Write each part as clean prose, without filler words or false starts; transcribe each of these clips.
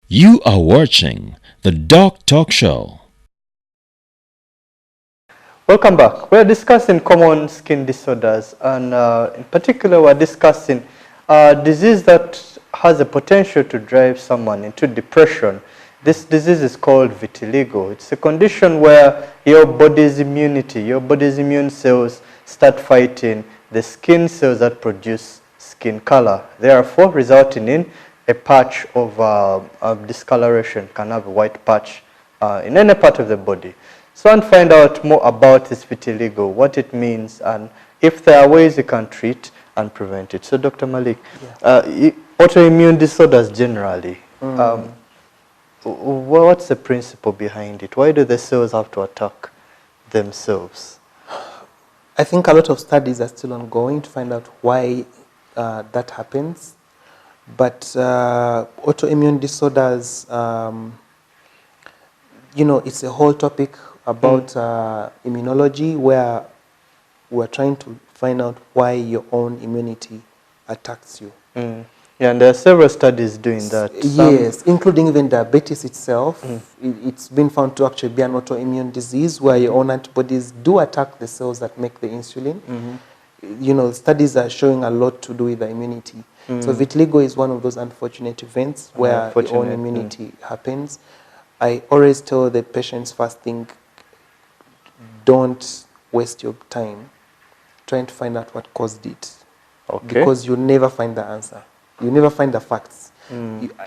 You are watching the Doctalk show. Welcome back. We're discussing common skin disorders, and in particular, we're discussing a disease that has a potential to drive someone into depression. This disease is called vitiligo. It's a condition where your body's immunity, your body's immune cells start fighting the skin cells that produce skin color, therefore resulting in a patch of discoloration. Can have a white patch in any part of the body. So, and find out more about this vitiligo, what it means, and if there are ways you can treat and prevent it. So, Dr. Malik, autoimmune disorders generally, what's the principle behind it? Why do the cells have to attack themselves? I think a lot of studies are still ongoing to find out why that happens. But autoimmune disorders, it's a whole topic about immunology, where we're trying to find out why your own immunity attacks you. Yeah, and there are several studies doing that. Yes, including even diabetes itself. It's been found to actually be an autoimmune disease where your own antibodies do attack the cells that make the insulin. Studies are showing a lot to do with the immunity. So vitiligo is one of those unfortunate events where your own immunity happens. I always tell the patients first thing, don't waste your time trying to find out what caused it. Okay. Because you'll never find the answer. You'll never find the facts.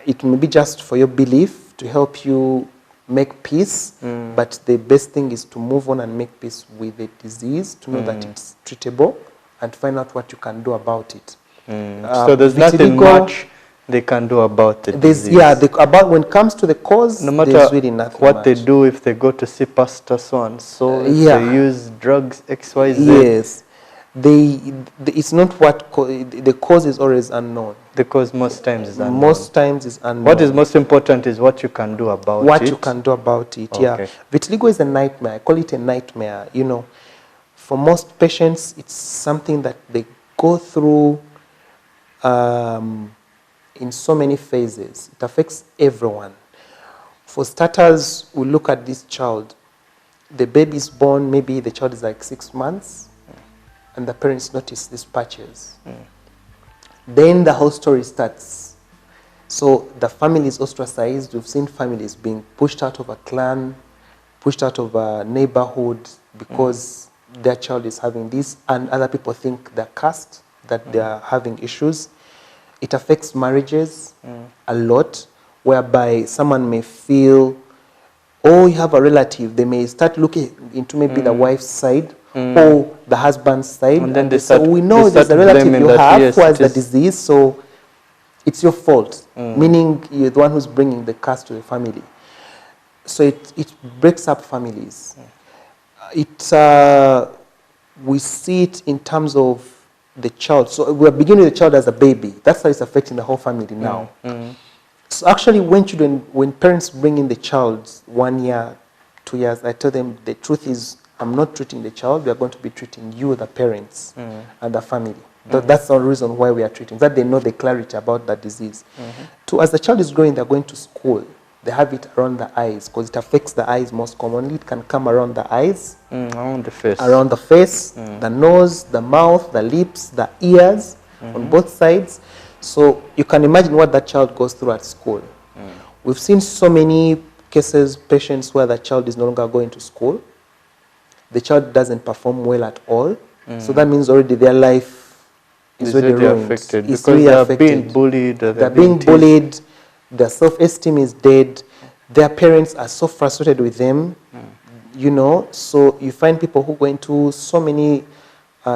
It may be just for your belief to help you make peace, but the best thing is to move on and make peace with the disease, to know that it's treatable, and find out what you can do about it. So there's nothing much they can do about the disease. When it comes to the cause, no matter there's really nothing what much. they do, if they go to see pastor so and so, if they use drugs XYZ. Yes, it's not what the cause is always unknown. The cause most times is unknown. Most times is unknown. What is most important is what you can do about it. What you can do about it. Okay. Yeah, vitiligo is a nightmare. I call it a nightmare. For most patients, it's something that they go through in so many phases. It affects everyone. For starters, we look at this child. The baby is born, maybe the child is like 6 months, and the parents notice these patches. Then the whole story starts. So the family is ostracized. We've seen families being pushed out of a clan, pushed out of a neighborhood because their child is having this, and other people think they're cursed, that they are having issues. It affects marriages a lot, whereby someone may feel, oh, you have a relative. They may start looking into maybe the wife's side or the husband's side. And then they start, we know there's a relative you have who has the disease, so it's your fault, meaning you're the one who's bringing the curse to the family. So it breaks up families. We see it in terms of the child. So we're beginning with the child as a baby. That's how it's affecting the whole family now. So actually, when parents bring in the child 1 year, 2 years, I tell them the truth is, I'm not treating the child. We are going to be treating you, the parents, and the family. That's the reason why we are treating. That they know the clarity about that disease. So as the child is growing, they're going to school. They have it around the eyes because it affects the eyes most commonly. It can come around the eyes, around the face, the nose, the mouth, the lips, the ears, on both sides. So you can imagine what that child goes through at school. We've seen so many cases, patients where the child is no longer going to school. The child doesn't perform well at all. So that means already their life is really ruined. Affected because they are being bullied. They're being bullied. Their self-esteem is dead. Their parents are so frustrated with them, So you find people who go into so many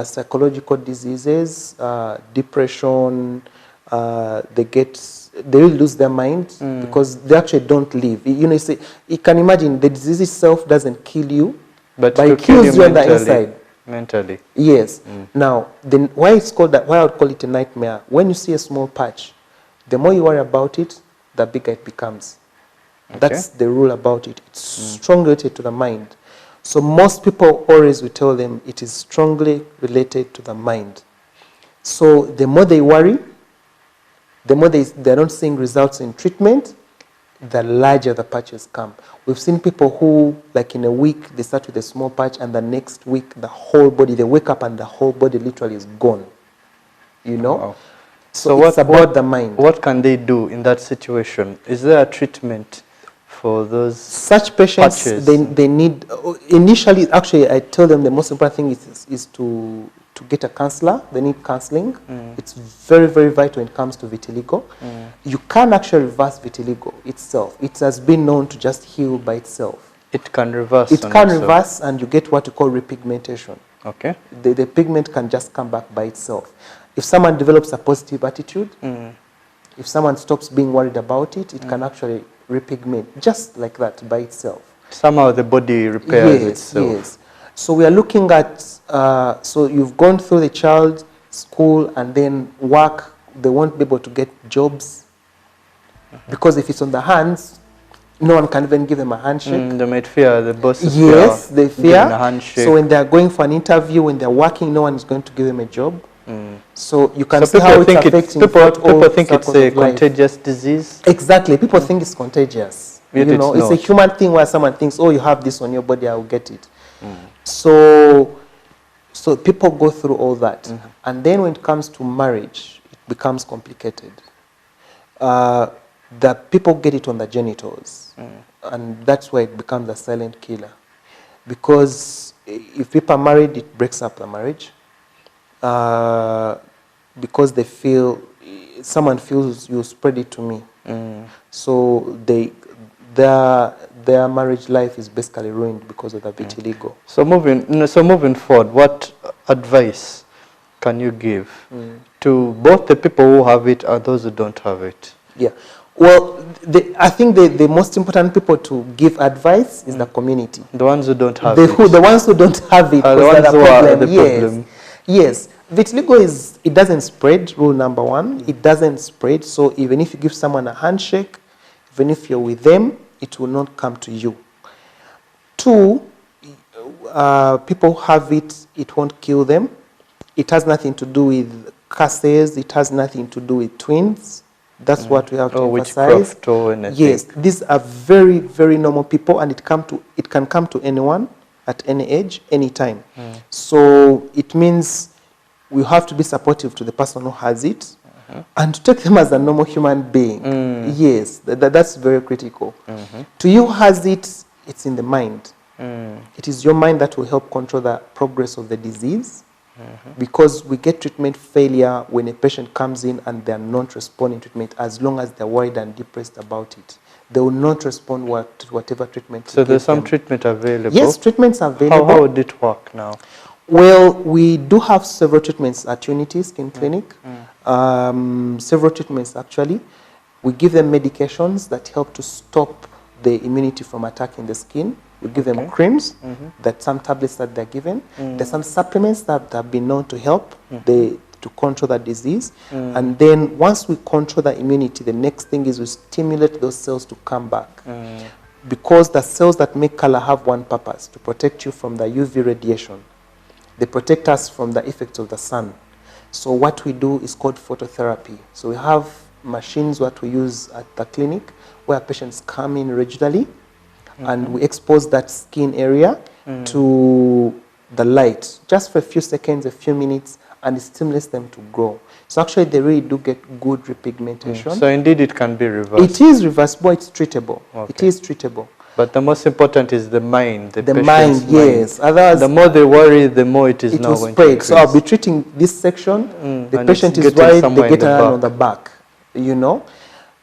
psychological diseases, depression. They will lose their mind because they actually don't live. You can imagine the disease itself doesn't kill you, but it kills you on the inside. Mentally. Yes. Now, why I would call it a nightmare. When you see a small patch, the more you worry about it, the bigger it becomes. Okay. That's the rule about it. It's strongly related to the mind. So most people always will tell them it is strongly related to the mind. So the more they worry, the more they're not seeing results in treatment, the larger the patches come. We've seen people who, like in a week, they start with a small patch, and the next week, the whole body, they wake up and the whole body literally is gone. You know? Wow. So it's about the mind. What can they do in that situation? Is there a treatment for those such patients? patches? They need, initially, actually, I tell them the most important thing is to get a counselor. They need counseling. It's very, very vital when it comes to vitiligo. You can actually reverse vitiligo itself. It has been known to just heal by itself. It can reverse. It can reverse, and you get what you call repigmentation. Okay. The pigment can just come back by itself. If someone develops a positive attitude, if someone stops being worried about it, it can actually repigment, just like that by itself. Somehow the body repairs itself. Yes. So we are looking at, so you've gone through the child, school, and then work. They won't be able to get jobs because if it's on the hands, no one can even give them a handshake. They might fear the bosses. Yes, they fear. A handshake. So when they are going for an interview, when they're working, no one is going to give them a job. So you can see people how it's think affecting people think it's a life. contagious disease. Exactly. People think it's contagious. Yet You know, it's it's a human thing where someone thinks, oh, you have this on your body, I will get it. So people go through all that. And then when it comes to marriage, it becomes complicated. The people get it on the genitals. And that's where it becomes a silent killer. Because if people are married, it breaks up the marriage. Because they feel, someone feels you spread it to me. So their marriage life is basically ruined because of the vitiligo. So moving forward, what advice can you give to both the people who have it and those who don't have it? Yeah. Well, I think the most important people to give advice is the community. The ones who don't have it. The ones who don't have it. The ones who are the problem. Yes. Vitiligo it doesn't spread, rule number one. It doesn't spread. So even if you give someone a handshake, even if you're with them, it will not come to you. Two, people have it, it won't kill them. It has nothing to do with curses. It has nothing to do with twins. That's what we have to emphasize. Or anything. Yes, these are very, very normal people, and it can come to anyone at any age, any time. So it means we have to be supportive to the person who has it, and to take them as a normal human being. Yes, that's very critical. To you who has it, it's in the mind. It is your mind that will help control the progress of the disease. Because we get treatment failure when a patient comes in and they are not responding to treatment, as long as they're worried and depressed about it. They will not respond to whatever treatment. So there's some treatment available? Yes, treatments are available. How would it work now? Well, we do have several treatments at Unity Skin Clinic. Several treatments actually. We give them medications that help to stop the immunity from attacking the skin. We give them creams, some tablets that they're given. There's some supplements that have been known to help to control the disease. And then once we control the immunity, the next thing is we stimulate those cells to come back. Because the cells that make color have one purpose, to protect you from the UV radiation. They protect us from the effects of the sun. So what we do is called phototherapy. So we have machines what we use at the clinic where patients come in regularly, and we expose that skin area to the light just for a few seconds, a few minutes, and it stimulates them to grow. So actually they really do get good repigmentation. So indeed it can be reversed. It is reversible, it's treatable. It is treatable. But the most important is the mind, the mind, yes. Otherwise, the more they worry, the more it is now going to increase. So I'll be treating this section, the patient is worried, they get around on the back, you know.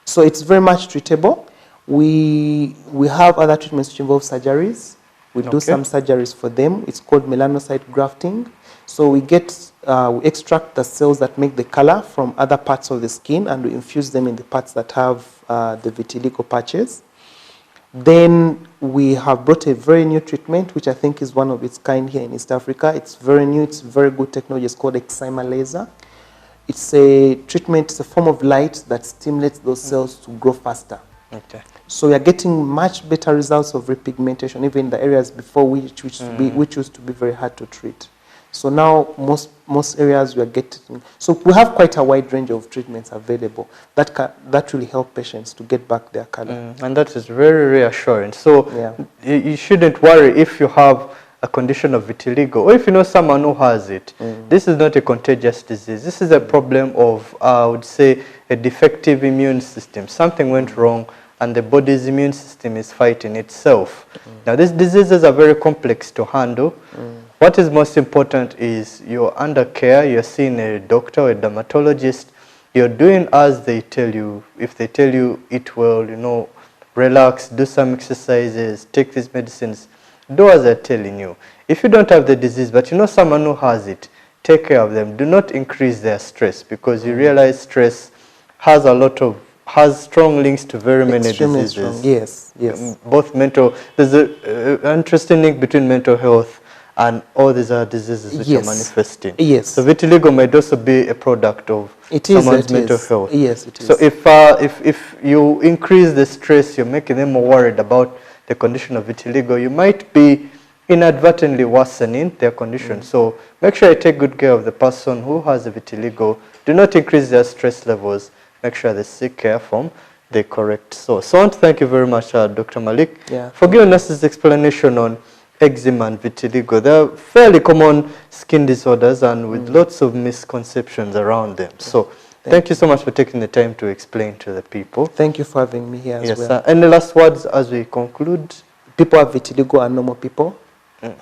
So it's very much treatable. We have other treatments which involve surgeries. We do some surgeries for them. It's called melanocyte grafting. So we extract the cells that make the color from other parts of the skin, and we infuse them in the parts that have the vitiligo patches. Then we have brought a very new treatment, which I think is one of its kind here in East Africa. It's very new. It's very good technology. It's called Eczema laser. It's a treatment, it's a form of light that stimulates those cells to grow faster. Okay. So we are getting much better results of repigmentation, even in the areas before which used to be very hard to treat. So now most areas we are getting, so we have quite a wide range of treatments available that really help patients to get back their color. And that is very reassuring. So Yeah. you shouldn't worry if you have a condition of vitiligo, or if you know someone who has it. This is not a contagious disease. This is a problem of, I would say, a defective immune system. Something went wrong and the body's immune system is fighting itself. Now, these diseases are very complex to handle. What is most important is you're under care, you're seeing a doctor or a dermatologist, you're doing as they tell you. If they tell you eat well, you know, relax, do some exercises, take these medicines, do as they're telling you. If you don't have the disease, but you know someone who has it, take care of them. Do not increase their stress, because you realize stress has has strong links to very many Extremely diseases. strong. Yes, yes. Both mental, there's an interesting link between mental health and all these other diseases which are manifesting. Yes. So vitiligo might also be a product of someone's mental health. Yes, it is. So if you increase the stress, you're making them more worried about the condition of vitiligo, you might be inadvertently worsening their condition. So make sure you take good care of the person who has the vitiligo. Do not increase their stress levels. Make sure they seek care from the correct source. So I want to thank you very much, Dr. Malik, for giving us this explanation on eczema and vitiligo. They're fairly common skin disorders and with lots of misconceptions around them. So thank you so much for taking the time to explain to the people. Thank you for having me here as well. Yes, and the last words as we conclude? People with vitiligo are normal people,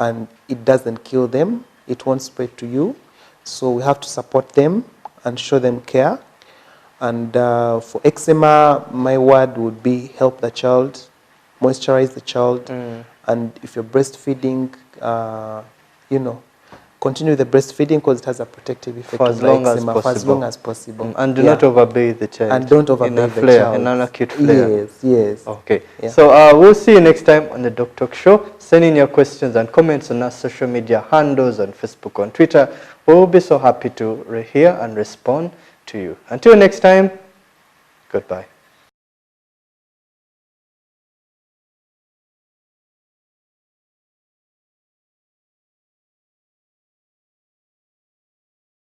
and it doesn't kill them. It won't spread to you. So we have to support them and show them care. And for eczema, my word would be help the child, moisturize the child, and if you're breastfeeding, you know, continue the breastfeeding because it has a protective effect for as long as possible. And do not overbathe the child. And don't overbathe the child. In an acute flare. Yes, yes. Okay. Yeah. So we'll see you next time on the Doctalk Show. Send in your questions and comments on our social media handles on Facebook, on Twitter. We'll be so happy to hear and respond to you. Until next time, goodbye.